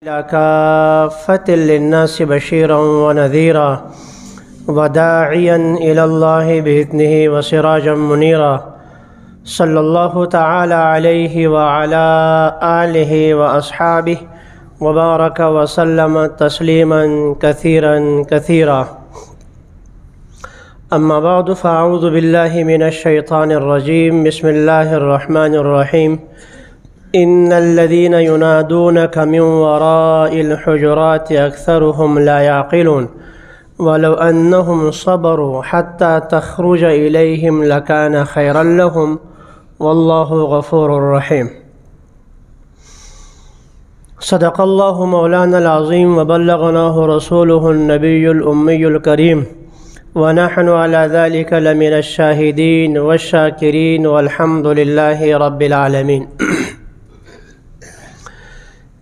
كافة للناس بشيرا ونذيرا وداعيا إلى الله بإذنه وسراجا منيرا صلى الله تعالى عليه وعلى آله وأصحابه وبارك وسلم تسليما كثيرا كثيرا. أما بعد فأعوذ بالله من الشيطان الرجيم. بسم الله الرحمن الرحيم. إن الذين ينادونك من وراء الحجرات أكثرهم لا يعقلون ولو أنهم صبروا حتى تخرج إليهم لكان خيرا لهم والله غفور رحيم. صدق الله مولانا العظيم وبلغناه رسوله النبي الأمي الكريم ونحن على ذلك لمن الشاهدين والشاكرين والحمد لله رب العالمين.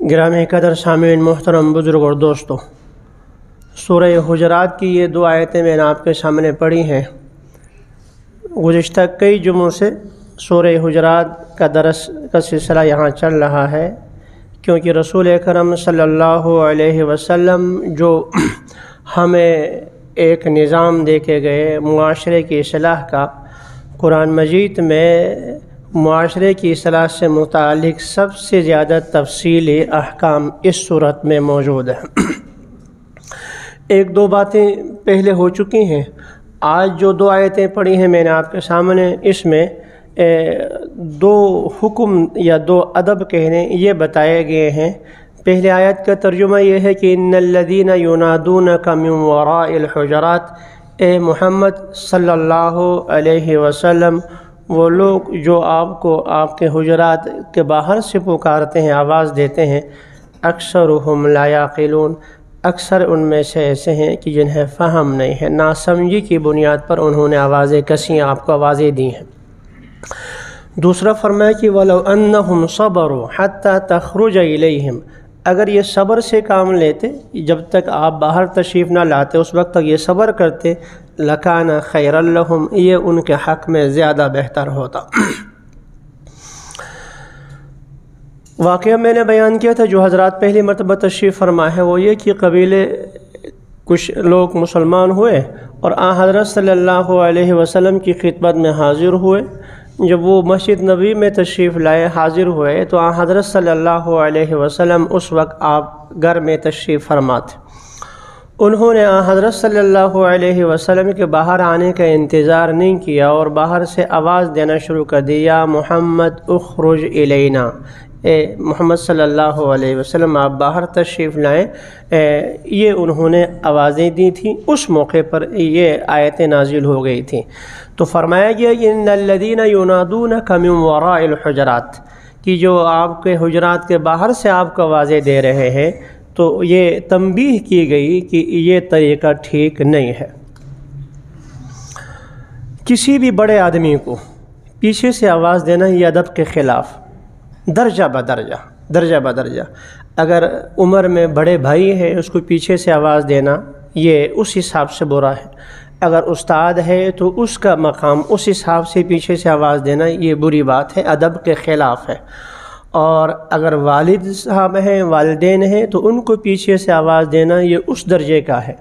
گرامی قدر سامعین محترم بزرگ اور دوستو، سورہ حجرات کی یہ دو آیتیں میں نے آپ کے سامنے پڑھی ہیں۔ گزشتہ کئی جمعوں سے سورہ حجرات کا درس کا سلسلہ یہاں چل رہا ہے، کیونکہ رسول اکرم صلی اللہ علیہ وسلم جو ہمیں ایک نظام دے کے گئے معاشرے کی اصلاح کا، قرآن مجید میں معاشرے کی اصلاح سے متعلق سب سے زیادہ تفصیلی احکام اس صورت میں موجود ہیں۔ ایک دو باتیں پہلے ہو چکی ہیں۔ آج جو دو آیتیں پڑھی ہیں میں نے آپ کے سامنے، اس میں دو حکم یا دو ادب کہنے یہ بتائے گئے ہیں۔ پہلے آیت کا ترجمہ یہ ہے کہ ان الذین ینادونک من وراء الحجرات، اے محمد صلی اللہ علیہ وسلم، وہ لوگ جو آپ کو آپ کے حجرات کے باہر سے پکارتے ہیں، آواز دیتے ہیں، اکثرہم لا یعقلون، اکثر ان میں سے ایسے ہیں کہ جنہیں فہم نہیں ہے، ناسمجھی کی بنیاد پر انہوں نے آوازیں کسی آپ کو آوازیں دی ہیں۔ دوسرا فرمایا کہ وَلَوْ أَنَّهُمْ صَبَرُوا حَتَّى تَخْرُجَ إِلَيْهِمْ، اگر یہ صبر سے کام لیتے، جب تک آپ باہر تشریف نہ لاتے اس وقت تک یہ صبر کرتے، لَكَانَ خَيْرًا لَهُمْ، یہ ان کے حق میں زیادہ بہتر ہوتا۔ واقعہ میں نے بیان کیا تھا، جو حضرات پہلی مرتبہ تشریف فرما ہے وہ یہ کہ قبیلے کچھ لوگ مسلمان ہوئے اور حضرت صلی اللہ علیہ وسلم کی خدمت میں حاضر ہوئے۔ جب وہ مسجد نبوی میں تشریف لائے، حاضر ہوئے، تو حضرت صلی اللہ علیہ وسلم اس وقت آپ گھر میں تشریف فرما تھے۔ انہوں نے حضرت صلی اللہ علیہ وسلم کے باہر آنے کا انتظار نہیں کیا اور باہر سے آواز دینا شروع کر دی، یا محمد اخرج الینا، اے محمد صلی اللہ علیہ وسلم آپ باہر تشریف لائیں۔ یہ انہوں نے آوازیں دی تھیں، اس موقع پر یہ آیتیں نازل ہو گئی تھیں۔ تو فرمایا گیا کہ ان الذین ینادونک من وراء الحجرات، کہ جو آپ کے حجرات کے باہر سے آپ کو آوازیں دے رہے ہیں، تو یہ تنبیہ کی گئی کہ یہ طریقہ ٹھیک نہیں ہے۔ کسی بھی بڑے آدمی کو پیچھے سے آواز دینا یہ ادب کے خلاف، درجہ بدرجہ۔ اگر عمر میں بڑے بھائی ہے اس کو پیچھے سے آواز دینا یہ اس حساب سے برا ہے، اگر استاد ہے تو اس کا مقام اس حساب سے پیچھے سے آواز دینا یہ بری بات ہے، ادب کے خلاف ہے۔ اور اگر والد صاحب ہیں، والدین ہیں، تو ان کو پیچھے سے آواز دینا یہ اس درجے کا ہے۔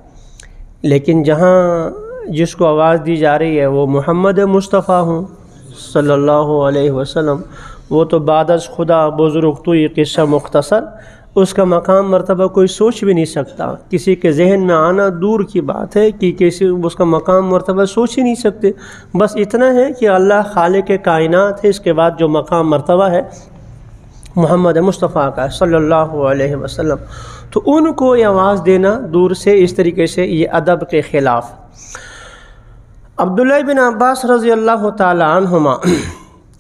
لیکن جہاں جس کو آواز دی جا رہی ہے وہ محمد مصطفیٰ ہوں صلی اللہ علیہ وسلم، وہ تو بعد از خدا بزرگ تو یہ قصہ مختصر، اس کا مقام مرتبہ کوئی سوچ بھی نہیں سکتا، کسی کے ذہن میں آنا دور کی بات ہے کہ کسی اس کا مقام مرتبہ سوچ ہی نہیں سکتے۔ بس اتنا ہے کہ اللہ خالق کائنات ہے، اس کے بعد جو مقام مرتبہ ہے محمد مصطفیٰ کا صلی اللہ علیہ وسلم، تو ان کو یہ آواز دینا دور سے اس طریقے سے یہ ادب کے خلاف۔ عبداللہ بن عباس رضی اللہ تعالی عنہما،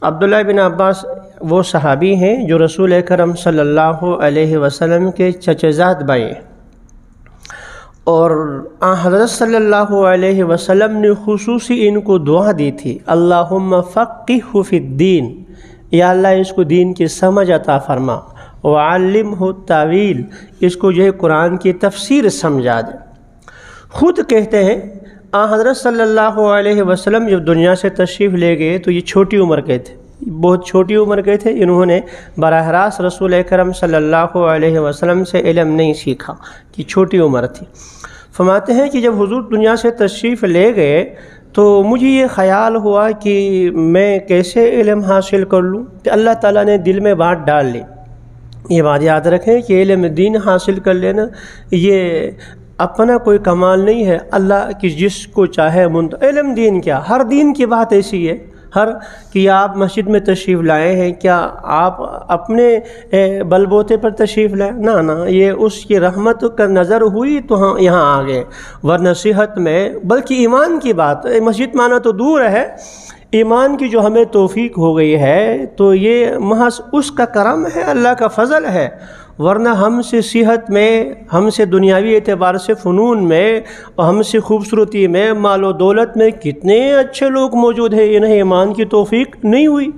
عبداللہ بن عباس وہ صحابی ہیں جو رسول اکرم صلی اللہ علیہ وسلم کے چچزاد بھائی ہیں، اور حضرت صلی اللہ علیہ وسلم نے خصوصی ان کو دعا دی تھی، اللہم فقہہ فی الدین، یا اللہ اس کو دین کی سمجھ عطا فرما، وعلمہ التاویل، اس کو جو ہے قرآن کی تفسیر سمجھا دے۔ خود کہتے ہیں حضرت صلی اللہ علیہ وسلم جب دنیا سے تشریف لے گئے تو یہ چھوٹی عمر کے تھے، بہت چھوٹی عمر کے تھے، انہوں نے براہ راست رسول اکرم صلی اللہ علیہ وسلم سے علم نہیں سیکھا، کہ چھوٹی عمر تھی۔ فرماتے ہیں کہ جب حضور دنیا سے تشریف لے گئے تو مجھے یہ خیال ہوا کہ میں کیسے علم حاصل کر لوں، کہ اللہ تعالیٰ نے دل میں بات ڈال لی۔ یہ بات یاد رکھیں کہ علم دین حاصل کر لینا یہ اپنا کوئی کمال نہیں ہے، اللہ کی جس کو چاہے علم دین کیا، ہر دین کی بات ایسی ہے، کہ آپ مسجد میں تشریف لائے ہیں، کیا آپ اپنے بل بوتے پر تشریف لائے؟ نہ، یہ اس کی رحمت کا نظر ہوئی تو ہم یہاں آ گئے، ورنہ صحت میں بلکہ ایمان کی بات، مسجد میں آنا تو دور ہے، ایمان کی جو ہمیں توفیق ہو گئی ہے تو یہ محض اس کا کرم ہے، اللہ کا فضل ہے، ورنہ ہم سے صحت میں، ہم سے دنیاوی اعتبار سے فنون میں، اور ہم سے خوبصورتی میں، مال و دولت میں کتنے اچھے لوگ موجود ہیں، انہیں ایمان کی توفیق نہیں ہوئی۔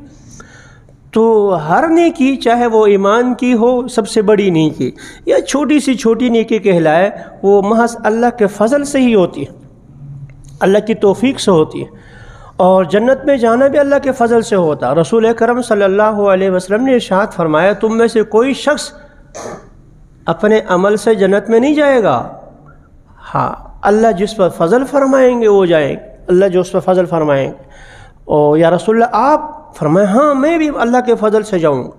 تو ہر نیکی چاہے وہ ایمان کی ہو، سب سے بڑی نیکی یا چھوٹی سی چھوٹی نیکی کہلائے، وہ محض اللہ کے فضل سے ہی ہوتی ہے، اللہ کی توفیق سے ہوتی ہے، اور جنت میں جانا بھی اللہ کے فضل سے ہوتا۔ رسول اکرم صلی اللہ علیہ وسلم نے ارشاد فرمایا، تم میں سے کوئی شخص اپنے عمل سے جنت میں نہیں جائے گا، ہاں اللہ جس پر فضل فرمائیں گے وہ جائیں گے، اللہ جو اس پر فضل فرمائیں گے۔ اور یا رسول اللہ آپ فرمائیں، ہاں میں بھی اللہ کے فضل سے جاؤں گا۔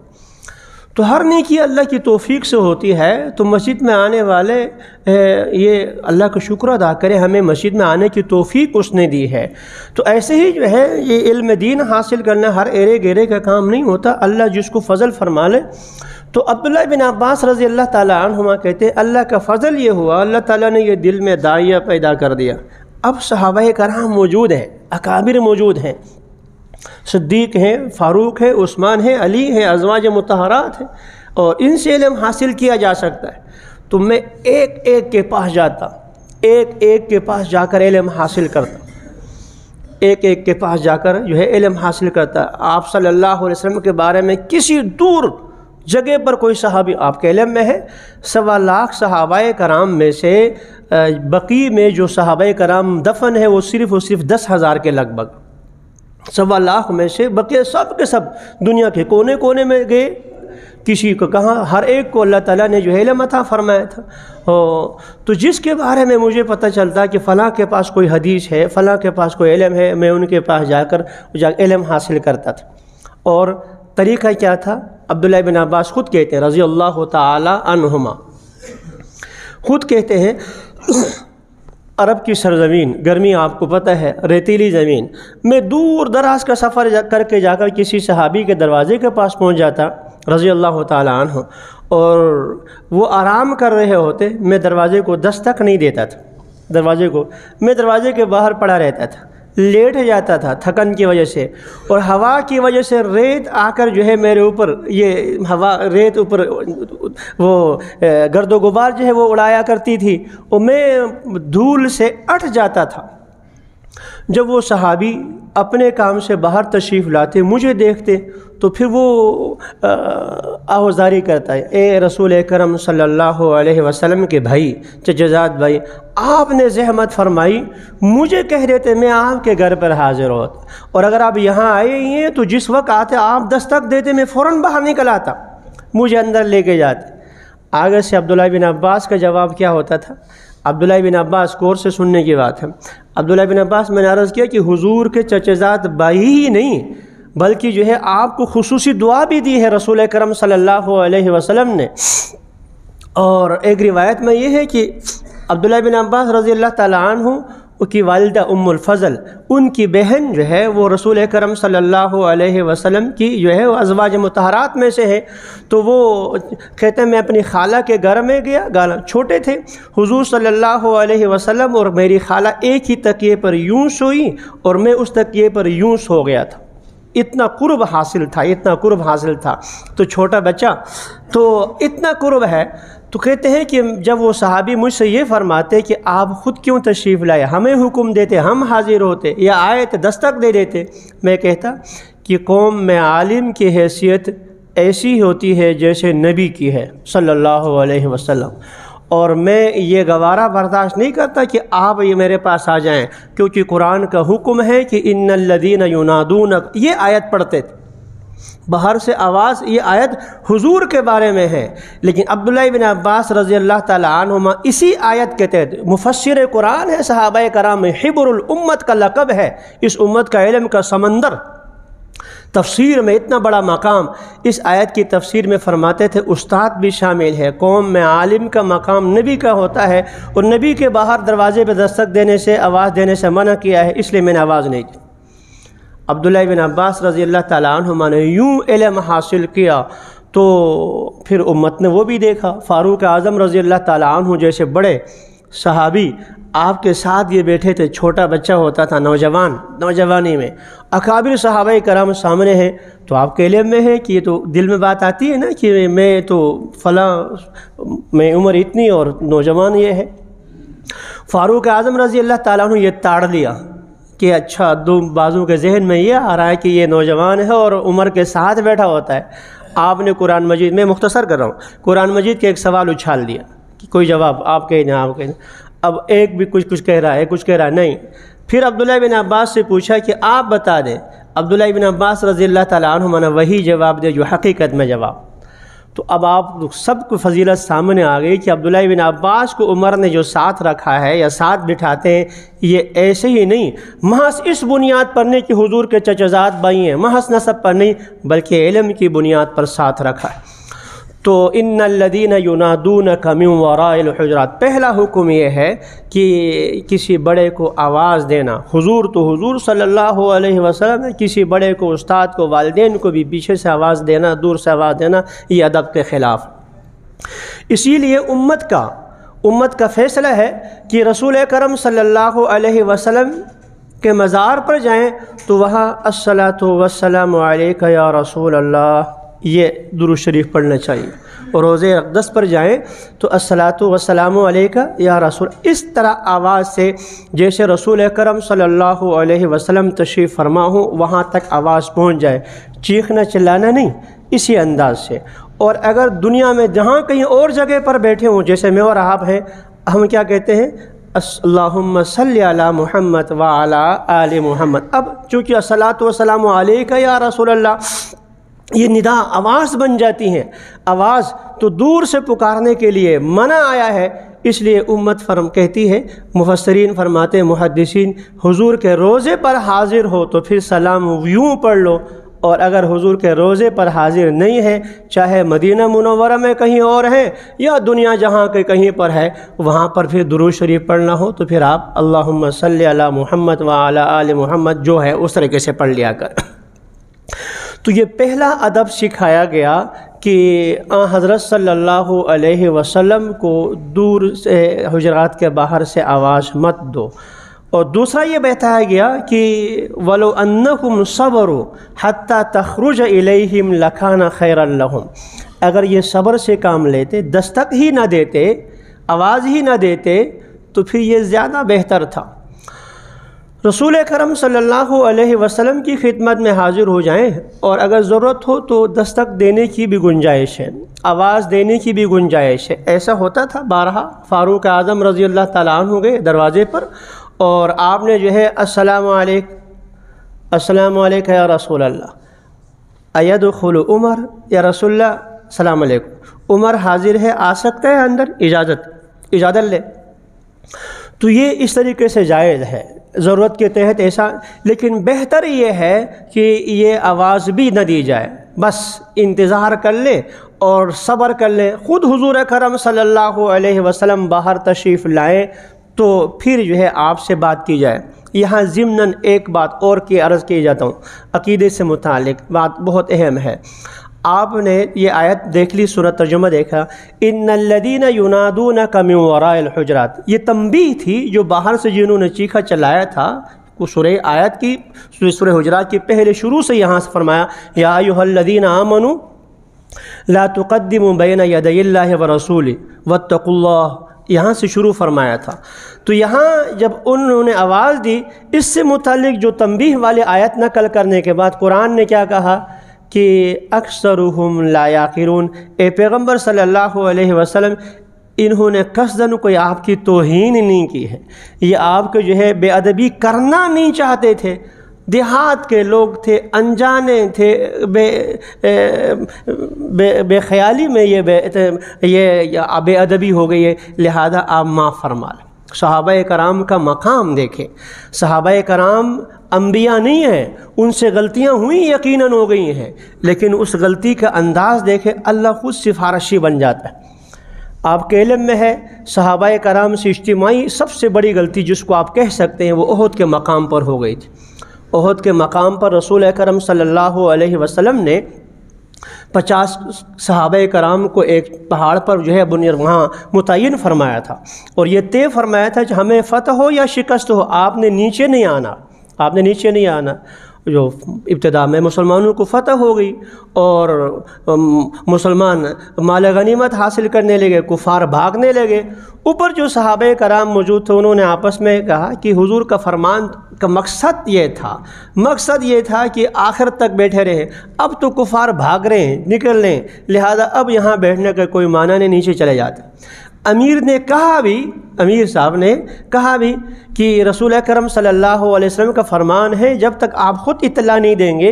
تو ہر نیکی اللہ کی توفیق سے ہوتی ہے، تو مسجد میں آنے والے یہ اللہ کا شکر ادا کریں، ہمیں مسجد میں آنے کی توفیق اس نے دی ہے۔ تو ایسے ہی جو ہے یہ علم دین حاصل کرنا ہر ایرے گیرے کا کام نہیں ہوتا، اللہ جس کو فضل فرما لے۔ تو عبداللہ بن عباس رضی اللہ تعالیٰ عنہما کہتے ہیں اللہ کا فضل یہ ہوا، اللہ تعالیٰ نے یہ دل میں داعیہ پیدا کر دیا۔ اب صحابہ کرام موجود ہیں، اکابر موجود ہیں، صدیق ہیں، فاروق ہے، عثمان ہے، علی ہے، ازواج مطہرات ہیں، اور ان سے علم حاصل کیا جا سکتا ہے۔ تو میں ایک ایک کے پاس جاتا، ایک ایک کے پاس جا کر علم حاصل کرتا، ایک ایک کے پاس جا کر جو ہے علم حاصل کرتا۔ آپ صلی اللہ علیہ وسلم کے بارے میں کسی دور جگہ پر کوئی صحابی آپ کے علم میں ہے، 1.25 لاکھ صحابہ کرام میں سے بقیع میں جو صحابہ کرام دفن ہے وہ صرف 10,000 کے لگ بھگ، 1.25 لاکھ میں سے بقیہ سب کے سب دنیا کے کونے کونے میں گئے، کسی کو کہاں، ہر ایک کو اللہ تعالیٰ نے جو علم عطا فرمایا تھا۔ تو جس کے بارے میں مجھے پتہ چلتا کہ فلاں کے پاس کوئی حدیث ہے، فلاں کے پاس کوئی علم ہے، میں ان کے پاس جا کر علم حاصل کرتا تھا۔ اور طریقہ کیا تھا؟ عبداللہ بن عباس خود کہتے ہیں رضی اللہ تعالی عنہما، خود کہتے ہیں عرب کی سرزمین، گرمی آپ کو پتہ ہے، ریتیلی زمین میں دور دراز کا سفر کر کے جا کر کسی صحابی کے دروازے کے پاس پہنچ جاتا رضی اللہ تعالی عنہ، اور وہ آرام کر رہے ہوتے، میں دروازے کو دستک نہیں دیتا تھا، میں دروازے کے باہر پڑا رہتا تھا، لیٹ جاتا تھا تھکن کی وجہ سے، اور ہوا کی وجہ سے ریت آ کر جو ہے میرے اوپر، یہ ہوا ریت اوپر وہ گرد و غبار جو ہے وہ اڑایا کرتی تھی، اور میں دھول سے اٹھ جاتا تھا۔ جب وہ صحابی اپنے کام سے باہر تشریف لاتے، مجھے دیکھتے تو پھر وہ آہوازاری کرتا ہے، اے رسول اکرم صلی اللہ علیہ وسلم کے بھائی، چچزاد بھائی، آپ نے زحمت فرمائی، مجھے کہہ دیتے میں آپ کے گھر پر حاضر ہوتا، اور اگر آپ یہاں آئے ہی ہیں تو جس وقت آتے آپ دستک دیتے، میں فوراً باہر نکل آتا، مجھے اندر لے کے جاتے۔ آگے سے عبداللہ بن عباس کا جواب کیا ہوتا تھا؟ عبداللہ بن عباس غور سے سننے کی بات ہے، عبداللہ بن عباس میں نے عرض کیا کہ حضور کے چچزاد بھائی ہی نہیں بلکہ جو ہے آپ کو خصوصی دعا بھی دی ہے رسول اکرم صلی اللہ علیہ وسلم نے۔ اور ایک روایت میں یہ ہے کہ عبداللہ بن عباس رضی اللہ تعالیٰ عنہ کی والدہ ام الفضل، ان کی بہن جو ہے وہ رسول اکرم صلی اللہ علیہ وسلم کی جو ہے وہ ازواج مطہرات میں سے ہے، تو وہ کہتے ہیں میں اپنی خالہ کے گھر میں گیا، چھوٹے تھے، حضور صلی اللہ علیہ وسلم اور میری خالہ ایک ہی تکیے پر یوں سوئی اور میں اس تکیے پر یوں سو گیا تھا، اتنا قرب حاصل تھا، تو چھوٹا بچہ تو اتنا قرب ہے۔ تو کہتے ہیں کہ جب وہ صحابی مجھ سے یہ فرماتے کہ آپ خود کیوں تشریف لائے، ہمیں حکم دیتے، ہم حاضر ہوتے، یا آئے تو دستک دے دیتے، میں کہتا کہ قوم میں عالم کی حیثیت ایسی ہوتی ہے جیسے نبی کی ہے صلی اللہ علیہ وسلم، اور میں یہ گوارا برداشت نہیں کرتا کہ آپ یہ میرے پاس آ جائیں، کیونکہ قرآن کا حکم ہے کہ ان الذین ینادونک، یہ آیت پڑھتے تھے، باہر سے آواز، یہ آیت حضور کے بارے میں ہے، لیکن عبداللہ بن عباس رضی اللہ تعالی عنہما اسی آیت کے تحت مفسر قرآن ہے، صحابہ کرام میں حبر الامت کا لقب ہے، اس امت کا علم کا سمندر، تفسیر میں اتنا بڑا مقام، اس آیت کی تفسیر میں فرماتے تھے استاد بھی شامل ہے، قوم میں عالم کا مقام نبی کا ہوتا ہے، اور نبی کے باہر دروازے پہ دستک دینے سے، آواز دینے سے منع کیا ہے، اس لیے میں نے آواز نہیں دی۔ عبداللہ بن عباس رضی اللہ تعالیٰ عنہما نے یوں علم حاصل کیا تو پھر امت نے وہ بھی دیکھا۔ فاروق اعظم رضی اللہ تعالیٰ عنہ جیسے بڑے صحابی آپ کے ساتھ یہ بیٹھے تھے، چھوٹا بچہ ہوتا تھا، نوجوانی میں، اکابر صحابہ کرام سامنے ہیں، تو آپ کے علم میں ہے کہ یہ تو دل میں بات آتی ہے نا کہ میں تو فلاں، میں عمر اتنی اور نوجوان یہ ہے۔ فاروق اعظم رضی اللہ تعالیٰ عنہ یہ تاڑ لیا کہ اچھا، دو بازو کے ذہن میں یہ آ رہا ہے کہ یہ نوجوان ہے اور عمر کے ساتھ بیٹھا ہوتا ہے۔ آپ نے قرآن مجید میں مختصر کر رہا ہوں، قرآن مجید کے ایک سوال اچھال دیا کہ کوئی جواب آپ کہیں نہ آپ کہیں۔ اب ایک بھی کچھ کہہ رہا ہے، کچھ کہہ رہا ہے نہیں۔ پھر عبداللہ بن عباس سے پوچھا کہ آپ بتا دیں۔ عبداللہ بن عباس رضی اللہ تعالیٰ عنہما نے وہی جواب دے جو حقیقت میں جواب۔ تو اب آپ سب کو فضیلت سامنے آ گئی کہ عبداللہ بن عباس کو عمر نے جو ساتھ رکھا ہے یا ساتھ بٹھاتے ہیں، یہ ایسے ہی نہیں محض اس بنیاد پر نہیں کہ حضور کے چچزاد بھائی ہیں، محض نسب پر نہیں، بلکہ علم کی بنیاد پر ساتھ رکھا ہے۔ تو ان الذین ینادونک من وراء الحجرات، پہلا حکم یہ ہے کہ کسی بڑے کو آواز دینا، حضور تو حضور صلی اللہ علیہ وسلم ہے، کسی بڑے کو، استاد کو، والدین کو بھی پیچھے سے آواز دینا، دور سے آواز دینا، یہ ادب کے خلاف۔ اسی لیے امت کا فیصلہ ہے کہ رسول اکرم صلی اللہ علیہ وسلم کے مزار پر جائیں تو وہاں الصلاۃ والسلام علیک یا رسول اللہ، یہ درود شریف پڑھنا چاہیے، اور روضہ اقدس پر جائیں تو الصلاۃ والسلام علیک یا رسول، اس طرح آواز سے جیسے رسول اکرم صلی اللہ علیہ وسلم تشریف فرما ہوں وہاں تک آواز پہنچ جائے، چیخنا چلانا نہیں، اسی انداز سے۔ اور اگر دنیا میں جہاں کہیں اور جگہ پر بیٹھے ہوں، جیسے میں اور آپ ہیں، ہم کیا کہتے ہیں؟ اللہم صلی علی محمد وعلی آل محمد۔ اب چونکہ الصلاۃ والسلام علیک یا رسول اللہ یہ ندا آواز بن جاتی ہیں، آواز تو دور سے پکارنے کے لیے منع آیا ہے، اس لیے امت کہتی ہے، مفسرین فرماتے ہیں، محدثین، حضور کے روزے پر حاضر ہو تو پھر سلام یوں پڑھ لو، اور اگر حضور کے روزے پر حاضر نہیں ہے، چاہے مدینہ منورہ میں کہیں اور ہیں یا دنیا جہاں کے کہیں پر ہے، وہاں پر پھر درود شریف پڑھنا ہو تو پھر آپ اللہم صلی علی محمد وعلی آل محمد جو ہے اس طریقے سے پڑھ لیا کر۔ تو یہ پہلا ادب سکھایا گیا کہ حضرت صلی اللہ علیہ وسلم کو دور سے، حجرات کے باہر سے آواز مت دو، اور دوسرا یہ بتایا گیا کہ وَلَوْ أَنَّهُمْ صَبَرُوا حَتَّى تَخْرُجَ إِلَيْهِمْ لَكَانَ خَيْرًا لَهُمْ، اگر یہ صبر سے کام لیتے، دستک ہی نہ دیتے، آواز ہی نہ دیتے، تو پھر یہ زیادہ بہتر تھا۔ رسول اکرم صلی اللہ علیہ وسلم کی خدمت میں حاضر ہو جائیں، اور اگر ضرورت ہو تو دستک دینے کی بھی گنجائش ہے، آواز دینے کی بھی گنجائش ہے۔ ایسا ہوتا تھا بارہا، فاروق اعظم رضی اللہ تعالیٰ عنہ گئے دروازے پر، اور آپ نے جو ہے السلام علیکم یا رسول اللہ، ایدخل عمر، یا رسول اللہ السلام علیکم، عمر حاضر ہے، آ سکتا ہے اندر، اجازت لے۔ تو یہ اس طریقے سے جائز ہے ضرورت کے تحت ایسا، لیکن بہتر یہ ہے کہ یہ آواز بھی نہ دی جائے، بس انتظار کر لیں اور صبر کر لیں۔ خود حضور اکرم صلی اللہ علیہ وسلم باہر تشریف لائیں تو پھر جو ہے آپ سے بات کی جائے۔ یہاں ضمناً ایک بات اور کی عرض کی جاتا ہوں، عقیدے سے متعلق بات بہت اہم ہے۔ آپ نے یہ آیت دیکھ لی، سورۃ ترجمہ دیکھا، ان الذین ینادونک من وراء الحجرات، یہ تنبیہ تھی جو باہر سے جنہوں نے چیخا چلایا تھا، سورہ آیت کی، سورہ حجرات کی پہلے شروع سے یہاں سے فرمایا یا ایھا الذین آمنوا لا تقدموا بین یدی اللہ ورسولہ واتقوا اللہ، یہاں سے شروع فرمایا تھا۔ تو یہاں جب انہوں نے آواز دی، اس سے متعلق جو تنبیہ والے آیت نقل کرنے کے بعد قرآن نے کیا کہا کہ اکثرہم لا یعقلون، اے پیغمبر صلی اللہ علیہ وسلم، انہوں نے قصداً کوئی آپ کی توہین نہیں کی ہے، یہ آپ کو جو ہے بے ادبی کرنا نہیں چاہتے تھے، دیہات کے لوگ تھے، انجانے تھے، بے خیالی میں یہ بے ادبی ہو گئی ہے، لہذا آپ معاف فرما لیں۔ صحابہ کرام کا مقام دیکھیں، صحابہ کرام انبیاء نہیں ہیں، ان سے غلطیاں ہوئی یقیناً ہو گئی ہیں، لیکن اس غلطی کا انداز دیکھیں، اللہ خود سفارشی بن جاتا ہے۔ آپ کے علم میں ہے صحابہ کرام سے اجتماعی سب سے بڑی غلطی جس کو آپ کہہ سکتے ہیں وہ احد کے مقام پر ہو گئی تھی۔ احد کے مقام پر رسول اکرم صلی اللہ علیہ وسلم نے 50 صحابہ کرام کو ایک پہاڑ پر جو ہے وہاں متعین فرمایا تھا، اور یہ طے فرمایا تھا کہ ہمیں فتح ہو یا شکست ہو، آپ نے نیچے نہیں آنا، آپ نے نیچے نہیں آنا۔ جو ابتدا میں مسلمانوں کو فتح ہو گئی اور مسلمان مال غنیمت حاصل کرنے لگے، کفار بھاگنے لگے، اوپر جو صحابہ کرام موجود تھے انہوں نے آپس میں کہا کہ حضور کا فرمان کا مقصد یہ تھا کہ آخر تک بیٹھے رہیں، اب تو کفار بھاگ رہے ہیں، نکل رہے ہیں، لہذا اب یہاں بیٹھنے کا کوئی معنی نہیں، نیچے چلے جاتے۔ امیر صاحب نے کہا بھی کہ رسول اکرم صلی اللہ علیہ وسلم کا فرمان ہے جب تک آپ خود اطلاع نہیں دیں گے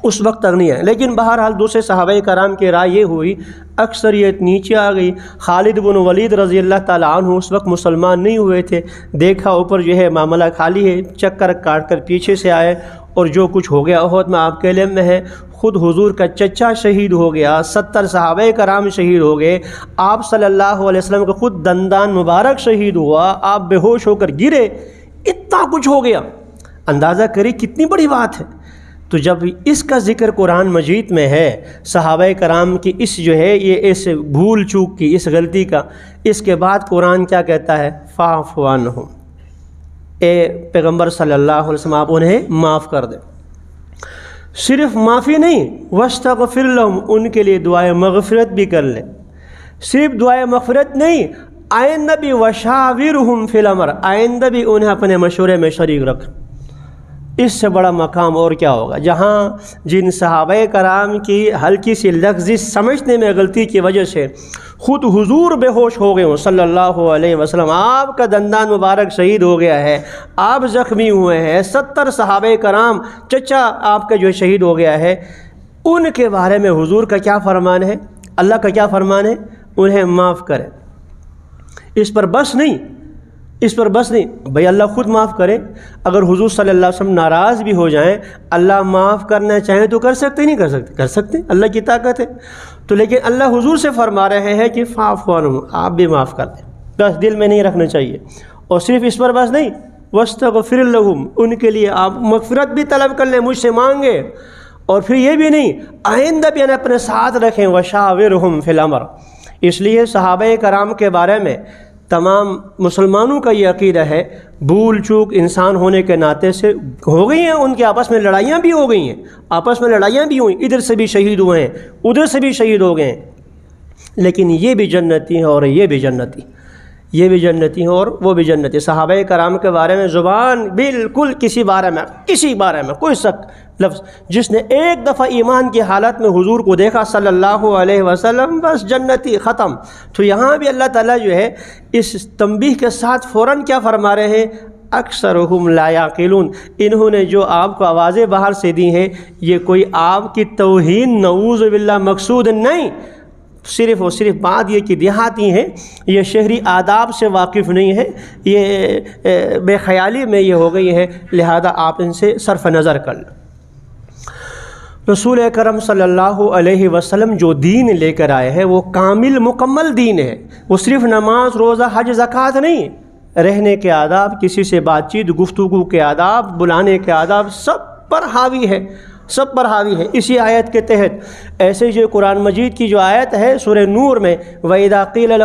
اس وقت تک نہیں ہے، لیکن بہرحال دوسرے صحابہ کرام کی رائے یہ ہوئی، اکثریت نیچے آ گئی۔ خالد بن ولید رضی اللہ تعالیٰ عنہ اس وقت مسلمان نہیں ہوئے تھے، دیکھا اوپر جو ہے معاملہ خالی ہے، چکر کاٹ کر پیچھے سے آئے، اور جو کچھ ہو گیا احد میں آپ کے علم میں ہے، خود حضور کا چچا شہید ہو گیا، 70 صحابہ کرام شہید ہو گئے، آپ صلی اللہ علیہ وسلم کا خود دندان مبارک شہید ہوا، آپ بے ہوش ہو کر گرے، اتنا کچھ ہو گیا۔ اندازہ کریں کتنی بڑی بات ہے۔ تو جب اس کا ذکر قرآن مجید میں ہے، صحابہ کرام کی اس جو ہے یہ اس بھول چوک کی، اس غلطی کا، اس کے بعد قرآن کیا کہتا ہے؟ فاعف عنہم، اے پیغمبر صلی اللہ علیہ وسلم آپ انہیں معاف کر دیں۔ صرف معافی نہیں، واستغفر لہم، ان کے لیے دعائے مغفرت بھی کر لیں۔ صرف دعائے مغفرت نہیں، آئندہ بھی وشاورہم فی الامر، آئندہ بھی انہیں اپنے مشورے میں شریک رکھ۔ اس سے بڑا مقام اور کیا ہوگا؟ جہاں جن صحابہ کرام کی ہلکی سی لفظی سمجھنے میں غلطی کی وجہ سے خود حضور بے ہوش ہو گئے ہوں صلی اللہ علیہ وسلم، آپ کا دندان مبارک شہید ہو گیا ہے، آپ زخمی ہوئے ہیں، 70 صحابہ کرام چچا آپ کا جو شہید ہو گیا ہے، ان کے بارے میں حضور کا کیا فرمان ہے؟ اللہ کا کیا فرمان ہے؟ انہیں معاف کریں۔ اس پر بس نہیں، بھئی اللہ خود معاف کرے۔ اگر حضور صلی اللہ علیہ وسلم ناراض بھی ہو جائیں، اللہ معاف کرنا چاہیں تو کر سکتے نہیں کر سکتے؟ کر سکتے، اللہ کی طاقت ہے۔ تو لیکن اللہ حضور سے فرما رہے ہیں کہ فاعف عنہم، آپ بھی معاف کر دیں، بس دل میں نہیں رکھنا چاہیے۔ اور صرف اس پر بس نہیں، واستغفر لہم، ان کے لیے آپ مغفرت بھی طلب کر لیں، مجھ سے مانگے۔ اور پھر یہ بھی نہیں، آئندہ بھی اپنے ساتھ رکھیں، وشاورہم فی الامر۔ اس لیے صحابہ کرام کے بارے میں تمام مسلمانوں کا یہ عقیدہ ہے، بھول چوک انسان ہونے کے ناطے سے ہو گئی ہیں، ان کے آپس میں لڑائیاں بھی ہو گئی ہیں، ادھر سے بھی شہید ہوئے ہیں، ادھر سے بھی شہید ہو گئے ہیں، لیکن یہ بھی جنتی ہیں اور یہ بھی جنتی ہیں اور وہ بھی جنتی۔ صحابہ کرام کے بارے میں زبان بالکل کسی بارے میں کوئی شک لفظ، جس نے ایک دفعہ ایمان کی حالت میں حضور کو دیکھا صلی اللہ علیہ وسلم، بس جنتی، ختم۔ تو یہاں بھی اللہ تعالیٰ جو ہے اس تنبیہ کے ساتھ فوراً کیا فرما رہے ہیں؟ اکثرہم لا یعقلون، انہوں نے جو آپ کو آوازیں باہر سے دی ہیں، یہ کوئی آپ کی توہین نعوذ باللہ مقصود نہیں، صرف اور صرف بات یہ کہ دیہاتی ہیں، یہ شہری آداب سے واقف نہیں ہے، یہ بے خیالی میں یہ ہو گئی ہے، لہذا آپ ان سے صرف نظر کر لیں۔ رسول اکرم صلی اللہ علیہ وسلم جو دین لے کر آئے ہیں وہ کامل مکمل دین ہے، وہ صرف نماز، روزہ، حج، زکوٰۃ نہیں، رہنے کے آداب، کسی سے بات چیت، گفتگو کے آداب، بلانے کے آداب، سب پر حاوی ہے۔ اسی آیت کے تحت ایسے جو قرآن مجید کی جو آیت ہے سورہ نور میں، وَإِذَا قِيلَ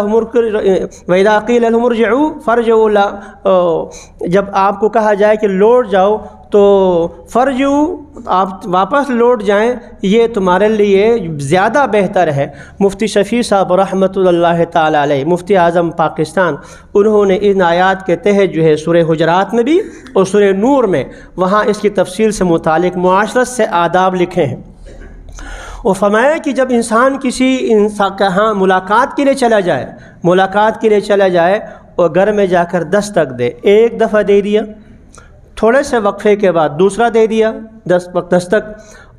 لَهُمُ ارْجِعُوا فَارْجِعُوا، جب آپ کو کہا جائے کہ لوٹ جاؤ تو فرجعوا، آپ واپس لوٹ جائیں، یہ تمہارے لیے زیادہ بہتر ہے۔ مفتی شفیع صاحب رحمۃ اللہ تعالی علیہ، مفتی اعظم پاکستان، انہوں نے ان آیات کے تحت جو ہے سورہ حجرات میں بھی اور سورہ نور میں وہاں اس کی تفصیل سے متعلق معاشرت سے آداب لکھے ہیں۔ اور فرمایا کہ جب انسان کسی کے ہاں ملاقات کے لیے چلا جائے اور گھر میں جا کر دستک دے، ایک دفعہ دے دیا، تھوڑے سے وقفے کے بعد دوسرا دے دیا 10 تک،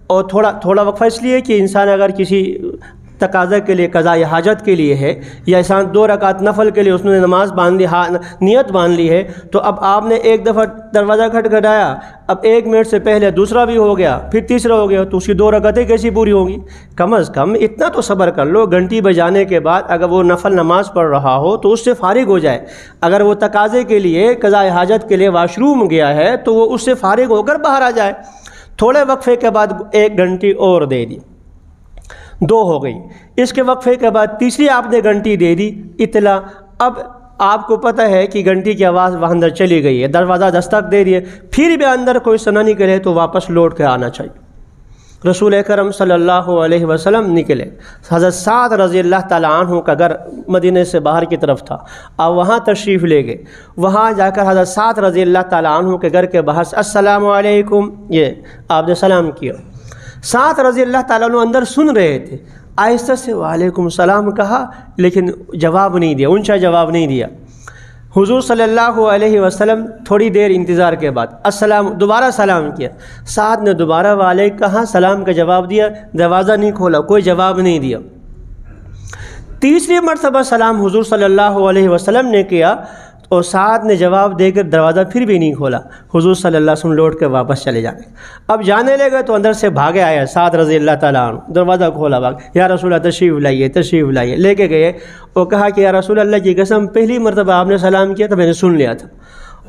اور تھوڑا وقفہ اس لیے کہ انسان اگر کسی تقاضے کے لیے، قضاء حاجت کے لیے ہے، یا انسان 2 رکعت نفل کے لیے اس نے نماز باندھ لی، نیت باندھ لی ہے، تو اب آپ نے ایک دفعہ دروازہ کھٹکھٹایا، اب 1 منٹ سے پہلے دوسرا بھی ہو گیا، پھر تیسرا ہو گیا، تو اس کی 2 رکعتیں کیسی پوری ہوں گی؟ کم از کم اتنا تو صبر کر لو، گھنٹی بجانے کے بعد اگر وہ نفل نماز پڑھ رہا ہو تو اس سے فارغ ہو جائے، اگر وہ تقاضے کے لیے، قضاء حاجت کے لیے واش روم گیا ہے تو وہ اس سے فارغ ہو کر باہر آ جائے۔ تھوڑے وقفے کے بعد 1 گھنٹی اور دے دی، 2 ہو گئی۔ اس کے وقفے کے بعد تیسری آپ نے گھنٹی دے دی، اطلاع۔ اب آپ کو پتہ ہے کہ گھنٹی کی آواز وہاں اندر چلی گئی ہے، دروازہ دستک دے دیے، پھر بھی اندر کوئی سنا نہیں کرے تو واپس لوٹ کے آنا چاہیے۔ رسول اکرم صلی اللہ علیہ وسلم نکلے، حضرت سعد رضی اللہ تعالیٰ عنہ کا گھر مدینے سے باہر کی طرف تھا، آپ وہاں تشریف لے گئے۔ وہاں جا کر حضرت سعد رضی اللہ تعالیٰ عنہ کے گھر کے باہر سے السلام علیکم، یہ آپ نے سلام کیا۔ سعد رضی اللہ تعالیٰ عنہ اندر سن رہے تھے، آہستہ سے وعلیکم السلام کہا، لیکن جواب نہیں دیا، اونچا جواب نہیں دیا۔ حضور صلی اللہ علیہ وسلم تھوڑی دیر انتظار کے بعد دوبارہ سلام کیا، سعد نے دوبارہ وعلیکم کہا، سلام کا جواب دیا، دروازہ نہیں کھولا، کوئی جواب نہیں دیا۔ تیسری مرتبہ سلام حضور صلی اللہ علیہ وسلم نے کیا اور سعد نے جواب دے کر دروازہ پھر بھی نہیں کھولا۔ حضور صلی اللہ علیہ وسلم لوٹ کے واپس چلے جانے، اب جانے لگے تو اندر سے بھاگے آیا سعد رضی اللہ تعالیٰ عنہ، دروازہ کھولا، یا رسول اللہ تشریف لائیے، لے کے گئے اور کہا کہ یا رسول اللہ کی قسم پہلی مرتبہ آپ نے سلام کیا تو میں نے سن لیا تھا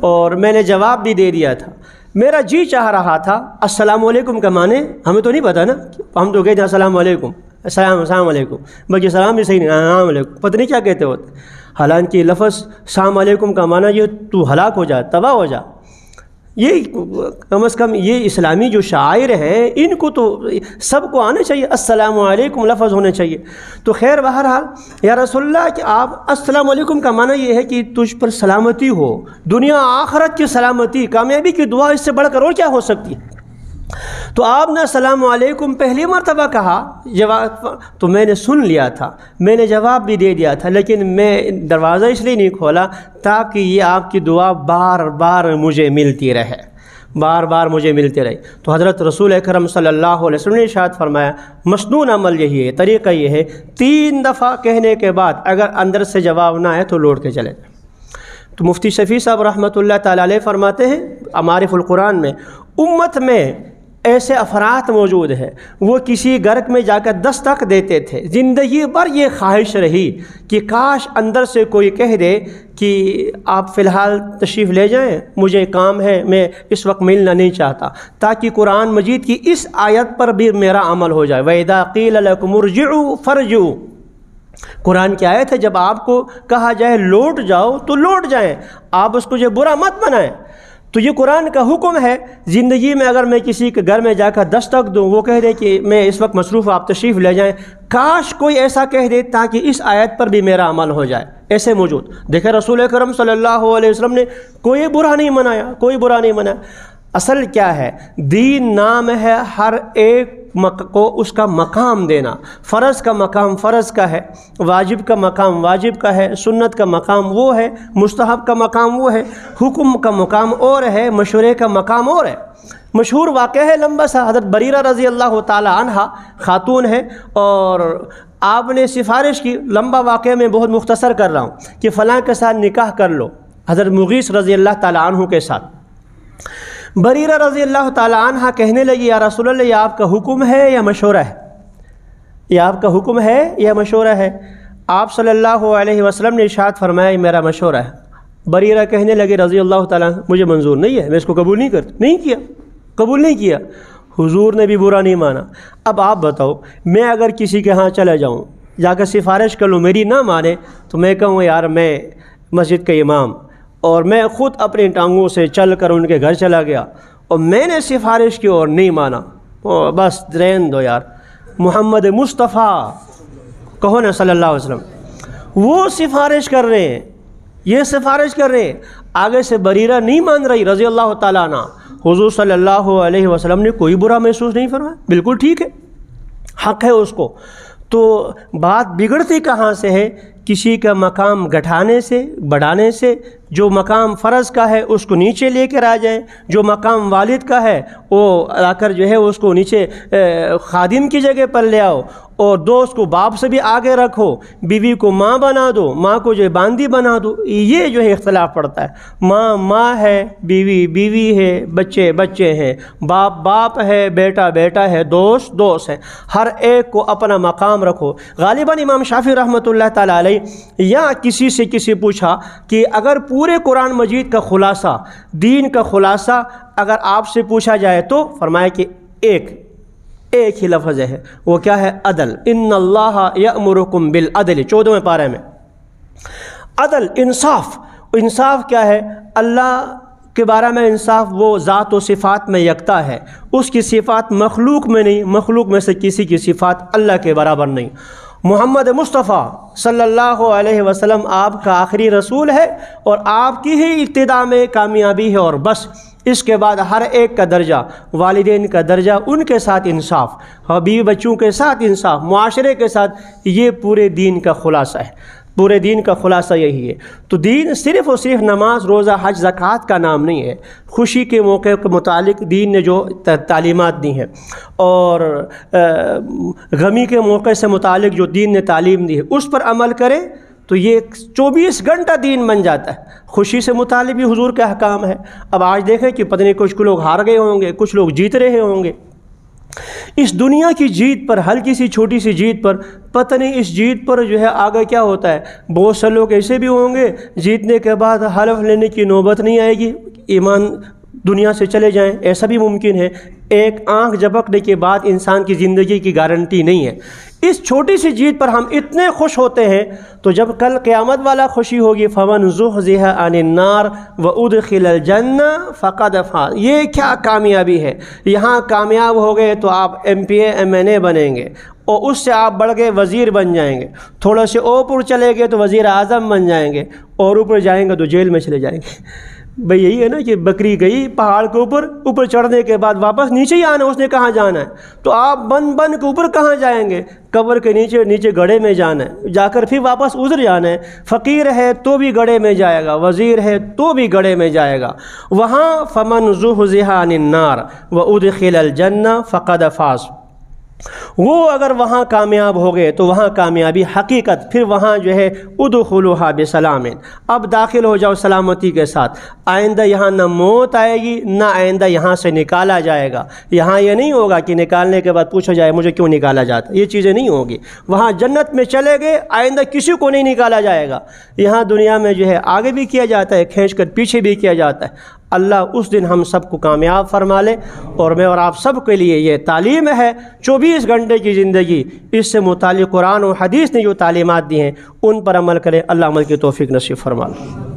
اور میں نے جواب بھی دے دیا تھا، میرا جی چاہ رہا تھا السلام علیکم کا معنی ہمیں تو نہیں پتہ نا، ہم تو کہتے ہیں السلام علیکم، السلام علیکم، بلکہ سلام بھی صحیح نہیں، السلام علیکم، پتہ نہیں کیا کہتے ہوتے، حالانکہ لفظ السلام علیکم کا معنی یہ تو ہلاک ہو جا، تباہ ہو جا، یہ کم از کم یہ اسلامی جو شاعر ہیں ان کو تو سب کو آنا چاہیے، السلام علیکم لفظ ہونے چاہیے۔ تو خیر بہرحال یا رسول اللہ کہ آپ السلام علیکم کا معنی یہ ہے کہ تجھ پر سلامتی ہو، دنیا آخرت کی سلامتی، کامیابی کی دعا، اس سے بڑھ کر اور کیا ہو سکتی ہے؟ تو آپ نے السلام علیکم پہلی مرتبہ کہا، جواب تو میں نے سن لیا تھا، میں نے جواب بھی دے دیا تھا، لیکن میں دروازہ اس لیے نہیں کھولا تاکہ یہ آپ کی دعا بار بار مجھے ملتی رہے، بار بار مجھے ملتی رہے۔ تو حضرت رسول اکرم صلی اللہ علیہ وسلم نے ارشاد فرمایا، مسنون عمل یہی ہے، طریقہ یہ ہے، 3 دفعہ کہنے کے بعد اگر اندر سے جواب نہ آئے تو لوٹ کے چلے جائیں۔ تو مفتی شفیع صاحب رحمۃ اللہ تعالیٰ علیہ فرماتے ہیں معارف القرآن میں، امت میں ایسے افراد موجود ہیں وہ کسی گھر میں جا کر دستک دیتے تھے، زندگی بھر یہ خواہش رہی کہ کاش اندر سے کوئی کہہ دے کہ آپ فی الحال تشریف لے جائیں، مجھے کام ہے، میں اس وقت ملنا نہیں چاہتا، تاکہ قرآن مجید کی اس آیت پر بھی میرا عمل ہو جائے، وَإِذَا قِيلَ لَكُمُ ارْجِعُوا فَارْجِعُوا۔ قرآن کی آیت ہے، جب آپ کو کہا جائے لوٹ جاؤ تو لوٹ جائیں، آپ اس کو جو برا مت بنائیں۔ تو یہ قرآن کا حکم ہے، زندگی میں اگر میں کسی کے گھر میں جا کر دستک دوں، وہ کہہ دے کہ میں اس وقت مصروف ہوں، آپ تشریف لے جائیں، کاش کوئی ایسا کہہ دے تاکہ اس آیت پر بھی میرا عمل ہو جائے۔ ایسے موجود دیکھیں، رسول اکرم صلی اللہ علیہ وسلم نے کوئی برا نہیں منایا، کوئی برا نہیں منایا۔ اصل کیا ہے؟ دین نام ہے ہر ایک کو اس کا مقام دینا، فرض کا مقام فرض کا ہے، واجب کا مقام واجب کا ہے، سنت کا مقام وہ ہے، مستحب کا مقام وہ ہے، حکم کا مقام اور ہے، مشورے کا مقام اور ہے۔ مشہور واقعہ ہے لمبا سا، حضرت بریرہ رضی اللہ تعالی عنہ خاتون ہے اور آپ نے سفارش کی، لمبا واقعہ میں بہت مختصر کر رہا ہوں، کہ فلاں کے ساتھ نکاح کر لو، حضرت مغیث رضی اللہ تعالی عنہ کے ساتھ۔ بریرہ رضی اللہ تعالی عنہ کہنے لگی، یا رسول اللہ یہ آپ کا حکم ہے یا مشورہ ہے؟ یہ آپ کا حکم ہے یا مشورہ ہے؟ آپ صلی اللہ علیہ وسلم نے ارشاد فرمایا یہ میرا مشورہ ہے۔ بریرہ کہنے لگی رضی اللہ تعالیٰ عنہ، مجھے منظور نہیں ہے، میں اس کو قبول نہیں کرتا، نہیں کیا، قبول نہیں کیا۔ حضور نے بھی برا نہیں مانا۔ اب آپ بتاؤ، میں اگر کسی کے ہاں چلا جاؤں، جا کر سفارش کر لوں، میری نہ مانے تو میں کہوں یار میں مسجد کا امام اور میں خود اپنی ٹانگوں سے چل کر ان کے گھر چلا گیا اور میں نے سفارش کی اور نہیں مانا، بس رہن دو یار، محمد مصطفیٰ کہو نا صلی اللہ علیہ وسلم، وہ سفارش کر رہے ہیں، یہ سفارش کر رہے ہیں، آگے سے بریرہ نہیں مان رہی رضی اللہ تعالیٰ عنہ۔ حضور صلی اللہ علیہ وسلم نے کوئی برا محسوس نہیں فرمایا، بالکل ٹھیک ہے، حق ہے اس کو۔ تو بات بگڑتی کہاں سے ہے؟ کسی کا مقام گھٹانے سے، بڑھانے سے۔ جو مقام فرض کا ہے اس کو نیچے لے کر آ جائیں، جو مقام والد کا ہے وہ آ کر جو ہے اس کو نیچے خادم کی جگہ پر لے آؤ، اور دوست کو باپ سے بھی آگے رکھو، بیوی کو ماں بنا دو، ماں کو جو ہے باندی بنا دو۔ یہ جو ہے اختلاف پڑتا ہے۔ ماں ماں ہے، بیوی بیوی ہے، بچے بچے ہیں، باپ باپ ہے، بیٹا بیٹا ہے، دوست دوست ہے۔ ہر ایک کو اپنا مقام رکھو۔ غالباً امام شافعی رحمۃ اللہ تعالیٰ علیہ یا کسی سے پوچھا کہ اگر پورے قرآن مجید کا خلاصہ، دین کا خلاصہ اگر آپ سے پوچھا جائے تو فرمایا کہ ایک ہی لفظ ہے، وہ کیا ہے؟ عدل۔ ان اللہ یأمرکم بالعدل، 14ویں پارے میں۔ عدل، انصاف۔ انصاف کیا ہے؟ اللہ کے بارے میں انصاف، وہ ذات و صفات میں یکتا ہے، اس کی صفات مخلوق میں نہیں، مخلوق میں سے کسی کی صفات اللہ کے برابر نہیں۔ محمد مصطفیٰ صلی اللہ علیہ وسلم آپ کا آخری رسول ہے، اور آپ کی ہی ابتدا میں کامیابی ہے، اور بس اس کے بعد ہر ایک کا درجہ، والدین کا درجہ، ان کے ساتھ انصاف، بیوی بچوں کے ساتھ انصاف، معاشرے کے ساتھ، یہ پورے دین کا خلاصہ ہے۔ پورے دین کا خلاصہ یہی ہے۔ تو دین صرف اور صرف نماز، روزہ، حج، زکوٰۃ کا نام نہیں ہے۔ خوشی کے موقع کے متعلق دین نے جو تعلیمات دی ہیں، اور غمی کے موقع سے متعلق جو دین نے تعلیم دی ہے، اس پر عمل کرے تو یہ 24 گھنٹہ دین بن جاتا ہے۔ خوشی سے متعلق بھی حضور کا احکام ہے۔ اب آج دیکھیں کہ پتہ نہیں کچھ لوگ ہار گئے ہوں گے، کچھ لوگ جیت رہے ہوں گے۔ اس دنیا کی جیت پر، ہلکی سی چھوٹی سی جیت پر، پتہ نہیں اس جیت پر جو ہے آگے کیا ہوتا ہے۔ بہت سے لوگ ایسے بھی ہوں گے جیتنے کے بعد حلف لینے کی نوبت نہیں آئے گی، ایمان دنیا سے چلے جائیں، ایسا بھی ممکن ہے۔ ایک آنکھ جھپکنے کے بعد انسان کی زندگی کی گارنٹی نہیں ہے۔ اس چھوٹی سی جیت پر ہم اتنے خوش ہوتے ہیں، تو جب کل قیامت والا خوشی ہوگی، فَمَنْ زُحْزِحَ عَنِ النَّارِ وَأُدْخِلَ الْجَنَّةَ فَقَدْ فَازَ۔ یہ کیا کامیابی ہے! یہاں کامیاب ہو گئے تو آپ MPA MNA بنیں گے، اور اس سے آپ بڑھ گئے وزیر بن جائیں گے، تھوڑا سے اوپر چلے گئے تو وزیر اعظم بن جائیں گے، اور اوپر جائیں گے تو جیل میں چلے جائیں گے۔ بھئی یہی ہے نا کہ بکری گئی پہاڑ کے اوپر چڑھنے کے بعد واپس نیچے ہی آنا، اس نے کہاں جانا ہے؟ تو آپ بن کے اوپر کہاں جائیں گے؟ قبر کے نیچے گڑھے میں جانا ہے، جا کر پھر واپس ادھر جانا ہے۔ فقیر ہے تو بھی گڑھے میں جائے گا، وزیر ہے تو بھی گڑھے میں جائے گا۔ وہاں فَمَنْ زُحْزِحَ عَنِ النَّارِ وَأُدْخِلَ الْجَنَّةَ فَقَدْ فَازَ۔ وہ اگر وہاں کامیاب ہو گئے تو وہاں کامیابی حقیقت، پھر وہاں جو ہے ادخلوہا بسلام، اب داخل ہو جاؤ سلامتی کے ساتھ۔ آئندہ یہاں نہ موت آئے گی، نہ آئندہ یہاں سے نکالا جائے گا۔ یہاں یہ نہیں ہوگا کہ نکالنے کے بعد پوچھا جائے مجھے کیوں نکالا جاتا، یہ چیزیں نہیں ہوگی۔ وہاں جنت میں چلے گئے، آئندہ کسی کو نہیں نکالا جائے گا۔ یہاں دنیا میں جو ہے آگے بھی کیا جاتا ہے، کھینچ کر پیچھے بھی کیا جاتا ہے۔ اللہ اس دن ہم سب کو کامیاب فرما لے، اور میں اور آپ سب کے لیے یہ تعلیم ہے 24 گھنٹے کی زندگی، اس سے متعلق قرآن و حدیث نے جو تعلیمات دی ہیں ان پر عمل کرے۔ اللہ عمل کی توفیق نصیب فرما لے۔